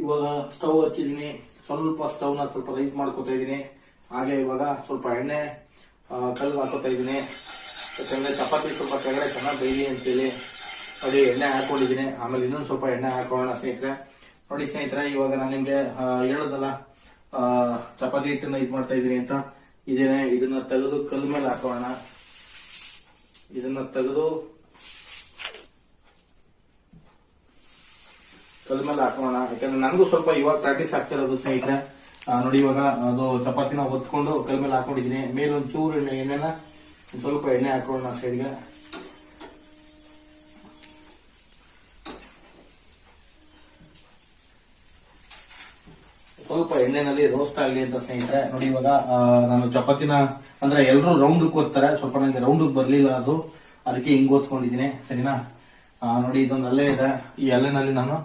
ಇವಾಗ ಸ್ಟವ್ ಹಚ್ಚಿದೀನಿ, ಸ್ವಲ್ಪ ಸ್ಟವ್ನ ಸ್ವಲ್ಪ ರೈಸ್ ಮಾಡ್ಕೊತಾ ಇದೀನಿ. ಹಾಗೆ ಇವಾಗ ಸ್ವಲ್ಪ ಎಣ್ಣೆ ಕಲ್ಲು ಹಾಕೋತಾ ಇದೀನಿ. ಯಾಕಂದ್ರೆ ಚಪಾತಿ ಸ್ವಲ್ಪ ಕೆಳಗಡೆ ಚೆನ್ನಾಗಿ ಬೇಯಿ ಅಂತೇಳಿ ನೋಡಿ ಎಣ್ಣೆ ಹಾಕೊಂಡಿದೀನಿ. ಆಮೇಲೆ ಇನ್ನೊಂದು ಸ್ವಲ್ಪ ಎಣ್ಣೆ ಹಾಕೋಣ ಸ್ನೇಹಿತರೆ. ನೋಡಿ ಸ್ನೇಹಿತರೆ, ಇವಾಗ ನಾನು ನಿಮ್ಗೆ ಹೇಳೋದಲ್ಲ ಚಪಾತಿ ಹಿಟ್ಟನ್ನ ಇದು ಮಾಡ್ತಾ ಇದೀನಿ ಅಂತ. ಇದನ್ನ ತೆಗೆದು ಕಲ್ಲು ಮೇಲೆ ಹಾಕೋಣ. ಇದನ್ನ ತೆಗೆದು ಕಲ್ ಮೇಲೆ ಹಾಕೋಣ. ಯಾಕಂದ್ರೆ ನನಗೂ ಸ್ವಲ್ಪ ಇವಾಗ ಪ್ರಾಕ್ಟೀಸ್ ಆಗ್ತಿರೋದು ಸ್ನೇಹಿತರೆ. ನೋಡಿ ಇವಾಗ ಅದು ಚಪಾತಿನ ಹೊತ್ಕೊಂಡು ಕಲ್ ಮೇಲೆ ಹಾಕೊಂಡಿದೀನಿ. ಮೇಲೆ ಒಂದು ಚೂರು ಎಣ್ಣೆನ ಸ್ವಲ್ಪ ಎಣ್ಣೆ ಹಾಕೋಣ ಸೈಡ್ಗೆ. ಸ್ವಲ್ಪ ಎಣ್ಣೆನಲ್ಲಿ ರೋಸ್ಟ್ ಆಗ್ಲಿ ಅಂತ ಸ್ನೇಹಿತರೆ. ನೋಡಿ ಇವಾಗ ನಾನು ಚಪಾತಿನ ಅಂದ್ರೆ ಎಲ್ಲರೂ ರೌಂಡ್ ಓದ್ತಾರೆ, ಸ್ವಲ್ಪ ನನಗೆ ರೌಂಡ್ ಬರ್ಲಿಲ್ಲ ಅದು, ಅದಕ್ಕೆ ಹಿಂಗ್ ಓದ್ಕೊಂಡಿದೀನಿ. ಸರಿನಾ? ನೋಡಿ ಇದೊಂದು ಅಲ್ಲೇ ಇದೆ. ಈ ಅಲ್ಲೆನಲ್ಲಿ ನಾನು